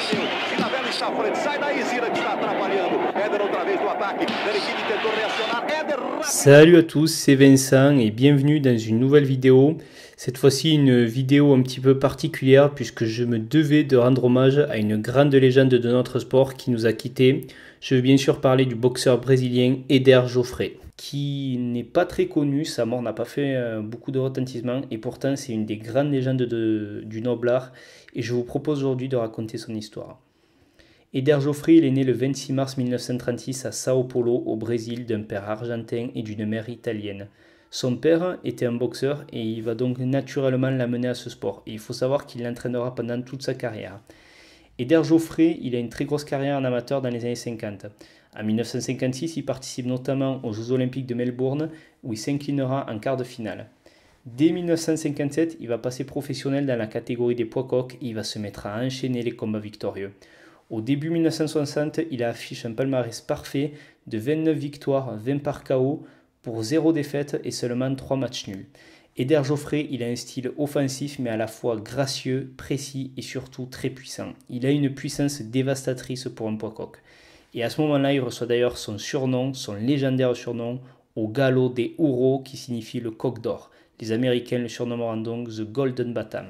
bateu. E na bela chafrete, sai daí, Zira, que está atrapalhando. Éder outra vez no ataque. Nerekini tentou reacionar. Éder... Salut à tous, c'est Vincent et bienvenue dans une nouvelle vidéo. Cette fois-ci une vidéo un petit peu particulière puisque je me devais de rendre hommage à une grande légende de notre sport qui nous a quittés. Je veux bien sûr parler du boxeur brésilien Éder Joffré, qui n'est pas très connu, sa mort n'a pas fait beaucoup de retentissement et pourtant c'est une des grandes légendes du noble art et je vous propose aujourd'hui de raconter son histoire. Éder Joffré, il est né le 26 mars 1936 à Sao Paulo, au Brésil, d'un père argentin et d'une mère italienne. Son père était un boxeur et il va donc naturellement l'amener à ce sport. Et il faut savoir qu'il l'entraînera pendant toute sa carrière. Éder Joffré, il a une très grosse carrière en amateur dans les années 50. En 1956, il participe notamment aux Jeux Olympiques de Melbourne où il s'inclinera en quart de finale. Dès 1957, il va passer professionnel dans la catégorie des poids coqs et il va se mettre à enchaîner les combats victorieux. Au début 1960, il affiche un palmarès parfait de 29 victoires, 20 par KO pour 0 défaite et seulement 3 matchs nuls. Éder Joffré, il a un style offensif mais à la fois gracieux, précis et surtout très puissant. Il a une puissance dévastatrice pour un poids coq. Et à ce moment-là, il reçoit d'ailleurs son surnom, son légendaire surnom, au galop des Ouros qui signifie le coq d'or. Les Américains le surnommeront donc The Golden Batam.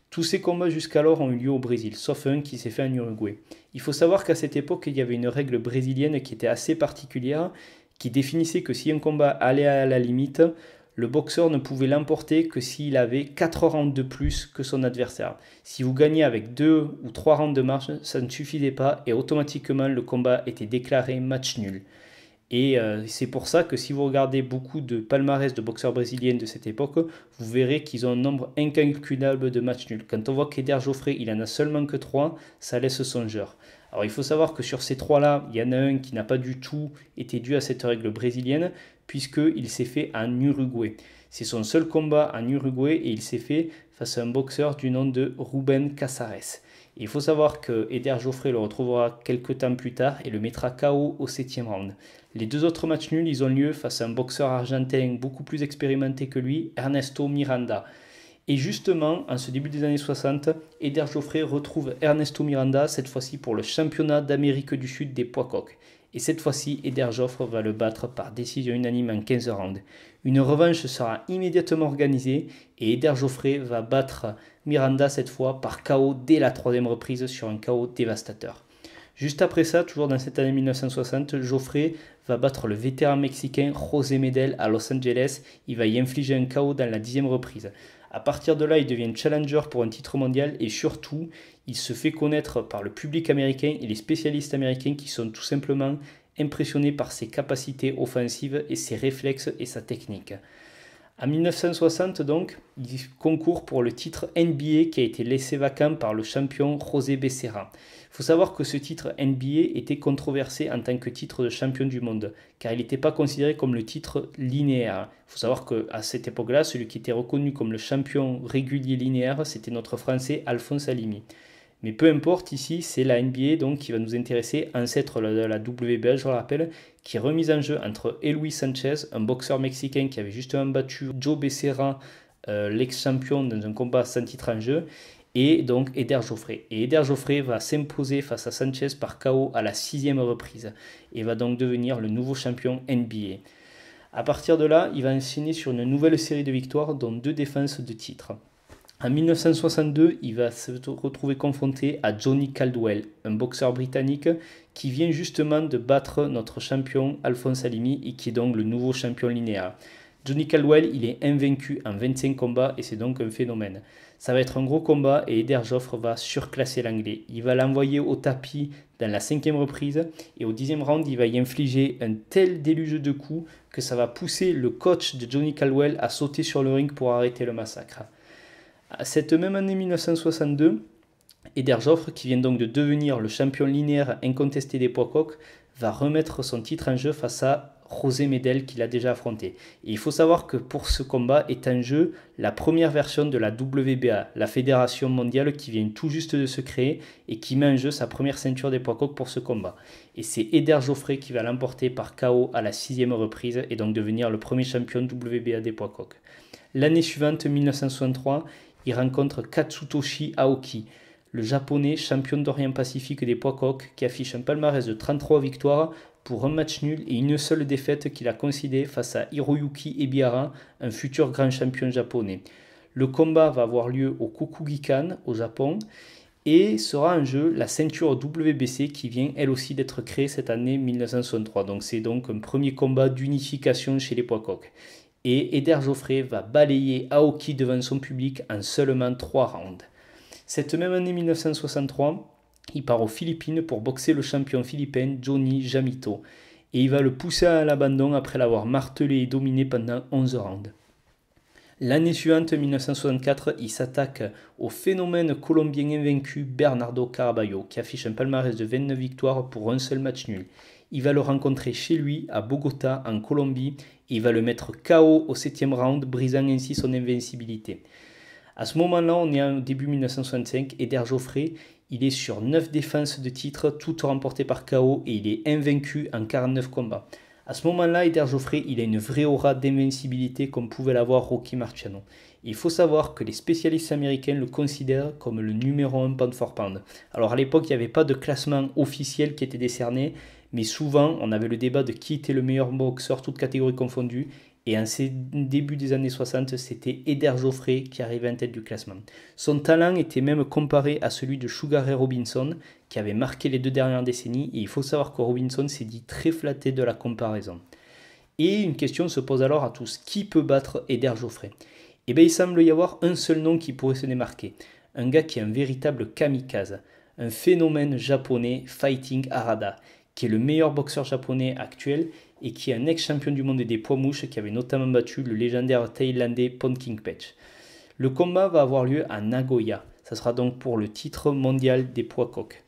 Tous ces combats jusqu'alors ont eu lieu au Brésil, sauf un qui s'est fait en Uruguay. Il faut savoir qu'à cette époque, il y avait une règle brésilienne qui était assez particulière, qui définissait que si un combat allait à la limite, le boxeur ne pouvait l'emporter que s'il avait 4 rounds de plus que son adversaire. Si vous gagnez avec 2 ou 3 rounds de marche, ça ne suffisait pas et automatiquement le combat était déclaré match nul. Et c'est pour ça que si vous regardez beaucoup de palmarès de boxeurs brésiliens de cette époque, vous verrez qu'ils ont un nombre incalculable de matchs nuls. Quand on voit qu'Éder Joffré, il en a seulement que 3, ça laisse songeur. Alors il faut savoir que sur ces 3-là, il y en a un qui n'a pas du tout été dû à cette règle brésilienne, puisqu'il s'est fait en Uruguay. C'est son seul combat en Uruguay et il s'est fait face à un boxeur du nom de Rubén Casares. Il faut savoir que Éder Joffré le retrouvera quelques temps plus tard et le mettra KO au 7e round. Les deux autres matchs nuls, ils ont lieu face à un boxeur argentin beaucoup plus expérimenté que lui, Ernesto Miranda. Et justement, en ce début des années 60, Éder Joffré retrouve Ernesto Miranda, cette fois-ci pour le championnat d'Amérique du Sud des poids coqs. Et cette fois-ci, Éder Joffré va le battre par décision unanime en 15 rounds. Une revanche sera immédiatement organisée et Éder Joffré va battre Miranda cette fois par KO dès la 3e reprise sur un KO dévastateur. Juste après ça, toujours dans cette année 1960, Joffré va battre le vétéran mexicain José Medel à Los Angeles. Il va y infliger un KO dans la 10e reprise. À partir de là, il devient challenger pour un titre mondial et surtout, il se fait connaître par le public américain et les spécialistes américains qui sont tout simplement impressionnés par ses capacités offensives et ses réflexes et sa technique. En 1960, donc, il concourt pour le titre NBA qui a été laissé vacant par le champion José Becerra. Il faut savoir que ce titre NBA était controversé en tant que titre de champion du monde, car il n'était pas considéré comme le titre linéaire. Il faut savoir qu'à cette époque-là, celui qui était reconnu comme le champion régulier linéaire, c'était notre Français Alphonse Alimi. Mais peu importe, ici, c'est la NBA donc, qui va nous intéresser, ancêtre de la WBA, je le rappelle, qui est remise en jeu entre Eloy Sanchez, un boxeur mexicain qui avait justement battu Joe Becerra, l'ex-champion dans un combat sans titre en jeu, et donc Éder Joffré. Et Éder Joffré va s'imposer face à Sanchez par KO à la 6e reprise, et va donc devenir le nouveau champion NBA. À partir de là, il va enchaîner sur une nouvelle série de victoires, dont 2 défenses de titre. En 1962, il va se retrouver confronté à Johnny Caldwell, un boxeur britannique qui vient justement de battre notre champion Alphonse Alimi et qui est donc le nouveau champion linéaire. Johnny Caldwell, il est invaincu en 25 combats et c'est donc un phénomène. Ça va être un gros combat et Éder Joffré va surclasser l'anglais. Il va l'envoyer au tapis dans la 5e reprise et au 10e round, il va y infliger un tel déluge de coups que ça va pousser le coach de Johnny Caldwell à sauter sur le ring pour arrêter le massacre. Cette même année 1962, Éder Joffré, qui vient donc de devenir le champion linéaire incontesté des poids coqs, va remettre son titre en jeu face à José Medel qu'il a déjà affronté. Et il faut savoir que pour ce combat est en jeu la première version de la WBA, la fédération mondiale qui vient tout juste de se créer et qui met en jeu sa première ceinture des poids coqs pour ce combat. Et c'est Éder Joffré qui va l'emporter par KO à la 6e reprise et donc devenir le premier champion WBA des poids coqs. L'année suivante, 1963, il rencontre Katsutoshi Aoki, le japonais champion d'Orient-Pacifique des poids coqs qui affiche un palmarès de 33 victoires pour un match nul et une seule défaite qu'il a concédée face à Hiroyuki Ebihara, un futur grand champion japonais. Le combat va avoir lieu au Kokugikan au Japon et sera en jeu la ceinture WBC qui vient elle aussi d'être créée cette année 1963. Donc c'est donc un premier combat d'unification chez les poids coqs. Et Eder Joffrey va balayer Aoki devant son public en seulement 3 rounds. Cette même année 1963, il part aux Philippines pour boxer le champion philippin Johnny Jamito. Et il va le pousser à l'abandon après l'avoir martelé et dominé pendant 11 rounds. L'année suivante, 1964, il s'attaque au phénomène colombien invaincu Bernardo Caraballo, qui affiche un palmarès de 29 victoires pour un seul match nul. Il va le rencontrer chez lui, à Bogota, en Colombie, et il va le mettre KO au 7e round, brisant ainsi son invincibilité. À ce moment-là, on est au début 1965, Eder Joffrey, il est sur 9 défenses de titre, toutes remportées par KO, et il est invaincu en 49 combats. À ce moment-là, Eder Joffrey, il a une vraie aura d'invincibilité comme pouvait l'avoir Rocky Marciano. Il faut savoir que les spécialistes américains le considèrent comme le numéro 1 pound for pound. Alors à l'époque, il n'y avait pas de classement officiel qui était décerné, mais souvent, on avait le débat de qui était le meilleur boxeur, toutes catégories confondues. Et en ces débuts des années 60, c'était Eder Joffrey qui arrivait en tête du classement. Son talent était même comparé à celui de Sugar Ray Robinson, qui avait marqué les 2 dernières décennies. Et il faut savoir que Robinson s'est dit très flatté de la comparaison. Et une question se pose alors à tous. Qui peut battre Eder Joffrey? Eh bien, il semble y avoir un seul nom qui pourrait se démarquer. Un gars qui est un véritable kamikaze. Un phénomène japonais, Fighting Harada, qui est le meilleur boxeur japonais actuel et qui est un ex-champion du monde des poids mouches qui avait notamment battu le légendaire thaïlandais Ponking Pech. Le combat va avoir lieu à Nagoya. Ça sera donc pour le titre mondial des poids coqs.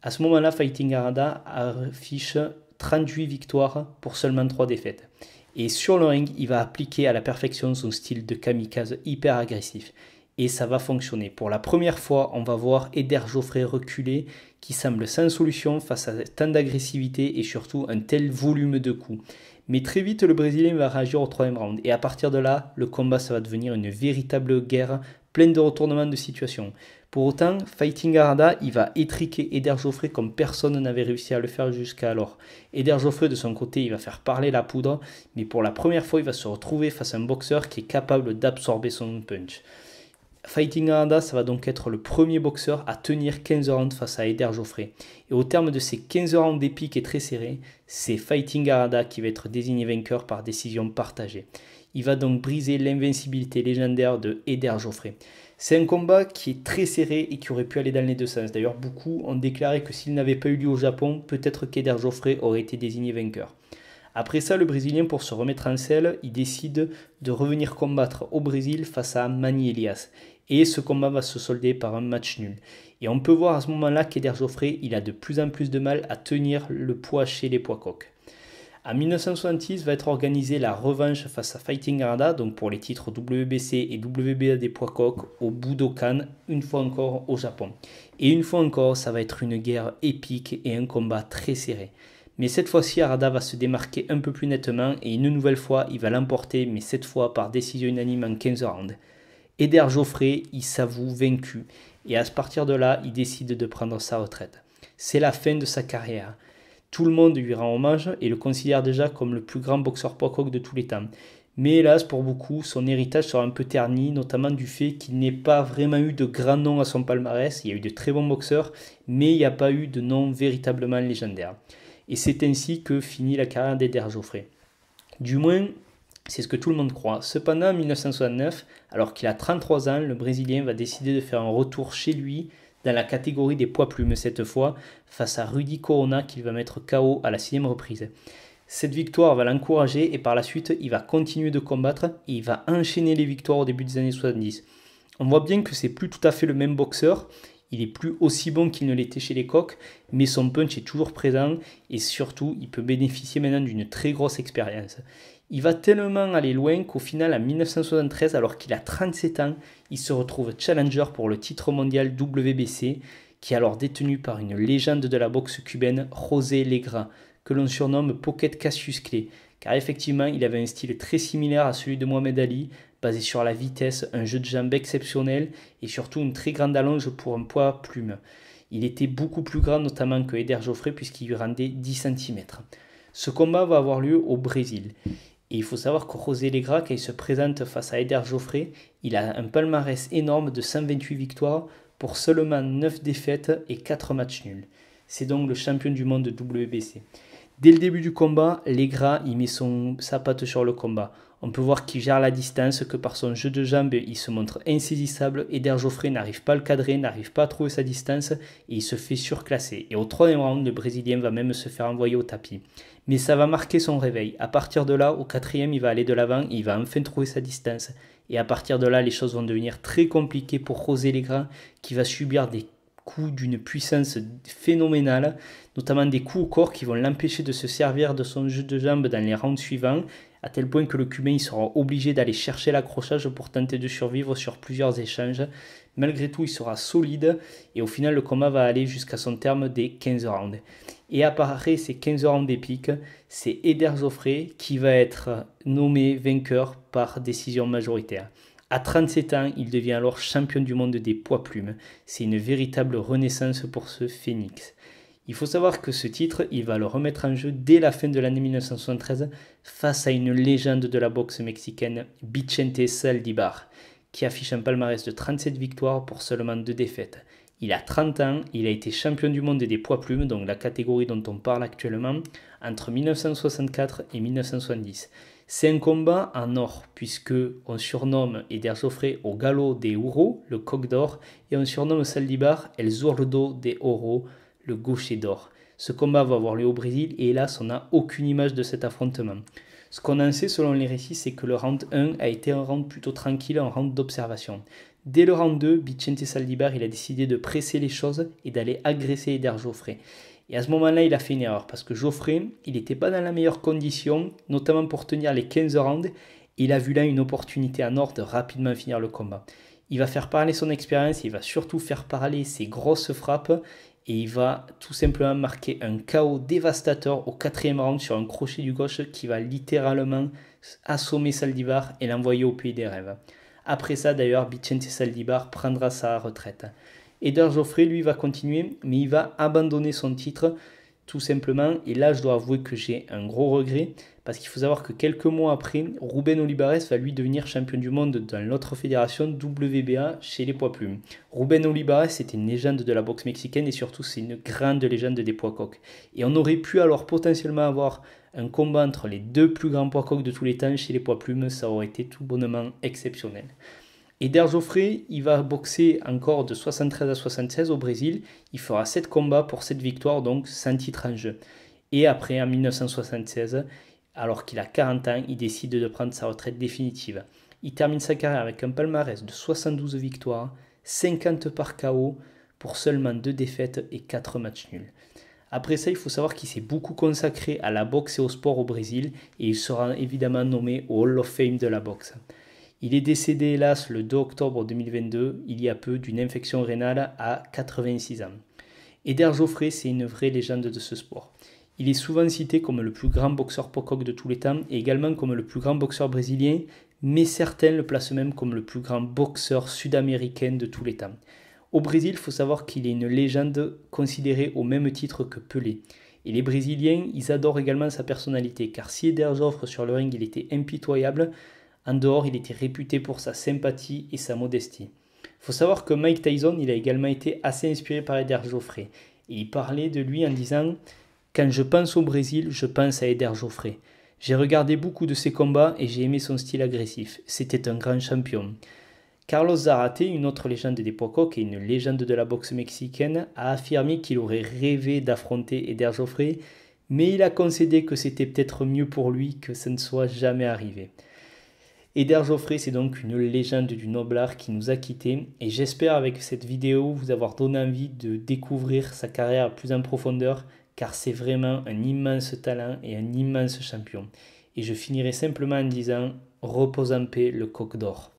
À ce moment-là, Fighting Harada affiche 38 victoires pour seulement 3 défaites. Et sur le ring, il va appliquer à la perfection son style de kamikaze hyper agressif. Et ça va fonctionner. Pour la première fois, on va voir Eder Joffrey reculer, qui semble sans solution face à tant d'agressivité et surtout un tel volume de coups. Mais très vite, le Brésilien va réagir au 3e round. Et à partir de là, le combat, ça va devenir une véritable guerre, pleine de retournements de situation. Pour autant, Fighting Harada, il va étriquer Eder Joffrey comme personne n'avait réussi à le faire jusqu'à alors. Eder Joffrey, de son côté, il va faire parler la poudre, mais pour la première fois, il va se retrouver face à un boxeur qui est capable d'absorber son punch. Fighting Harada, ça va donc être le premier boxeur à tenir 15 rounds face à Eder Joffrey. Et au terme de ces 15 rounds épiques et très serrés, c'est Fighting Harada qui va être désigné vainqueur par décision partagée. Il va donc briser l'invincibilité légendaire de Eder Joffrey. C'est un combat qui est très serré et qui aurait pu aller dans les deux sens. D'ailleurs, beaucoup ont déclaré que s'il n'avait pas eu lieu au Japon, peut-être qu'Eder Joffrey aurait été désigné vainqueur. Après ça, le Brésilien, pour se remettre en selle, il décide de revenir combattre au Brésil face à Manny Elias. Et ce combat va se solder par un match nul. Et on peut voir à ce moment-là qu'Eder Joffrey, il a de plus en plus de mal à tenir le poids chez les poids coqs. En 1966 va être organisée la revanche face à Fighting Harada, donc pour les titres WBC et WBA des poids coqs, au Budokan, une fois encore au Japon. Et une fois encore, ça va être une guerre épique et un combat très serré. Mais cette fois-ci, Harada va se démarquer un peu plus nettement et une nouvelle fois, il va l'emporter, mais cette fois par décision unanime en 15 rounds. Eder Joffrey, il s'avoue vaincu et à partir de là, il décide de prendre sa retraite. C'est la fin de sa carrière. Tout le monde lui rend hommage et le considère déjà comme le plus grand boxeur poids coq de tous les temps. Mais hélas, pour beaucoup, son héritage sera un peu terni, notamment du fait qu'il n'ait pas vraiment eu de grands noms à son palmarès. Il y a eu de très bons boxeurs, mais il n'y a pas eu de nom véritablement légendaire. Et c'est ainsi que finit la carrière d'Eder Joffrey. Du moins, c'est ce que tout le monde croit. Cependant, en 1969, alors qu'il a 33 ans, le Brésilien va décider de faire un retour chez lui dans la catégorie des poids plumes cette fois, face à Rudy Corona qu'il va mettre KO à la 6e reprise. Cette victoire va l'encourager et par la suite, il va continuer de combattre et il va enchaîner les victoires au début des années 70. On voit bien que c'est plus tout à fait le même boxeur, il est plus aussi bon qu'il ne l'était chez les coqs, mais son punch est toujours présent et surtout, il peut bénéficier maintenant d'une très grosse expérience. Il va tellement aller loin qu'au final, en 1973, alors qu'il a 37 ans, il se retrouve challenger pour le titre mondial WBC, qui est alors détenu par une légende de la boxe cubaine, José Legra, que l'on surnomme Pocket Cassius Clay, car effectivement, il avait un style très similaire à celui de Mohamed Ali, basé sur la vitesse, un jeu de jambes exceptionnel et surtout une très grande allonge pour un poids plume. Il était beaucoup plus grand notamment que Eder Joffré puisqu'il lui rendait 10 cm. Ce combat va avoir lieu au Brésil. Et il faut savoir que José Legra, quand il se présente face à Eder Joffré, il a un palmarès énorme de 128 victoires pour seulement 9 défaites et 4 matchs nuls. C'est donc le champion du monde de WBC. Dès le début du combat, Legra il met sa patte sur le combat. On peut voir qu'il gère la distance, que par son jeu de jambes, il se montre insaisissable. Eder Joffré n'arrive pas à le cadrer, n'arrive pas à trouver sa distance et il se fait surclasser. Et au troisième round, le Brésilien va même se faire envoyer au tapis. Mais ça va marquer son réveil. À partir de là, au quatrième, il va aller de l'avant, il va enfin trouver sa distance. Et à partir de là, les choses vont devenir très compliquées pour José Legra, qui va subir des coups d'une puissance phénoménale, notamment des coups au corps qui vont l'empêcher de se servir de son jeu de jambes dans les rounds suivants, à tel point que le Cubain il sera obligé d'aller chercher l'accrochage pour tenter de survivre sur plusieurs échanges. Malgré tout, il sera solide et au final, le combat va aller jusqu'à son terme des 15 rounds. Et après ces 15 rounds épiques, c'est Eder Joffré qui va être nommé vainqueur par décision majoritaire. À 37 ans, il devient alors champion du monde des poids plumes. C'est une véritable renaissance pour ce phénix. Il faut savoir que ce titre, il va le remettre en jeu dès la fin de l'année 1973 face à une légende de la boxe mexicaine, Vicente Saldívar, qui affiche un palmarès de 37 victoires pour seulement 2 défaites. Il a 30 ans, il a été champion du monde des poids plumes, donc la catégorie dont on parle actuellement, entre 1964 et 1970. C'est un combat en or, puisque on surnomme Eder Joffré au gallo de oro, le coq d'or, et on surnomme Saldívar el zurdo de oro, le gaucher d'or. Ce combat va avoir lieu au Brésil, et hélas, on n'a aucune image de cet affrontement. Ce qu'on en sait selon les récits, c'est que le round 1 a été un round plutôt tranquille, un round d'observation. Dès le round 2, Vicente Saldívar il a décidé de presser les choses et d'aller agresser Eder Joffré. Et à ce moment-là, il a fait une erreur parce que Joffré, il n'était pas dans la meilleure condition, notamment pour tenir les 15 rounds. Il a vu là une opportunité en or de rapidement finir le combat. Il va faire parler son expérience, il va surtout faire parler ses grosses frappes et il va tout simplement marquer un KO dévastateur au 4e round sur un crochet du gauche qui va littéralement assommer Saldívar et l'envoyer au pays des rêves. Après ça, d'ailleurs, Vicente Saldívar prendra sa retraite. Eder Joffré, lui, va continuer, mais il va abandonner son titre, tout simplement. Et là, je dois avouer que j'ai un gros regret, parce qu'il faut savoir que quelques mois après, Rubén Olivares va lui devenir champion du monde dans l'autre fédération WBA chez les poids plumes. Rubén Olivares, c'était une légende de la boxe mexicaine, et surtout, c'est une grande légende des poids coqs. Et on aurait pu alors potentiellement avoir un combat entre les deux plus grands poids coqs de tous les temps chez les poids plumes, ça aurait été tout bonnement exceptionnel. Eder Joffré, il va boxer encore de 73 à 76 au Brésil. Il fera 7 combats pour 7 victoires, donc 100 titres en jeu. Et après, en 1976, alors qu'il a 40 ans, il décide de prendre sa retraite définitive. Il termine sa carrière avec un palmarès de 72 victoires, 50 par KO pour seulement 2 défaites et 4 matchs nuls. Après ça, il faut savoir qu'il s'est beaucoup consacré à la boxe et au sport au Brésil et il sera évidemment nommé au Hall of Fame de la boxe. Il est décédé hélas le 2 octobre 2022, il y a peu, d'une infection rénale à 86 ans. Eder Joffré, c'est une vraie légende de ce sport. Il est souvent cité comme le plus grand boxeur poids coq de tous les temps et également comme le plus grand boxeur brésilien, mais certains le placent même comme le plus grand boxeur sud-américain de tous les temps. Au Brésil, il faut savoir qu'il est une légende considérée au même titre que Pelé. Et les Brésiliens, ils adorent également sa personnalité, car si Eder Joffré sur le ring, il était impitoyable, en dehors, il était réputé pour sa sympathie et sa modestie. Il faut savoir que Mike Tyson, il a également été assez inspiré par Eder Joffré. Et il parlait de lui en disant « Quand je pense au Brésil, je pense à Eder Joffré. J'ai regardé beaucoup de ses combats et j'ai aimé son style agressif. C'était un grand champion. » Carlos Zarate, une autre légende des poids coqs et une légende de la boxe mexicaine, a affirmé qu'il aurait rêvé d'affronter Eder Joffré, mais il a concédé que c'était peut-être mieux pour lui que ça ne soit jamais arrivé. Eder Joffré, c'est donc une légende du noble art qui nous a quittés et j'espère avec cette vidéo vous avoir donné envie de découvrir sa carrière plus en profondeur car c'est vraiment un immense talent et un immense champion. Et je finirai simplement en disant repose en paix le coq d'or.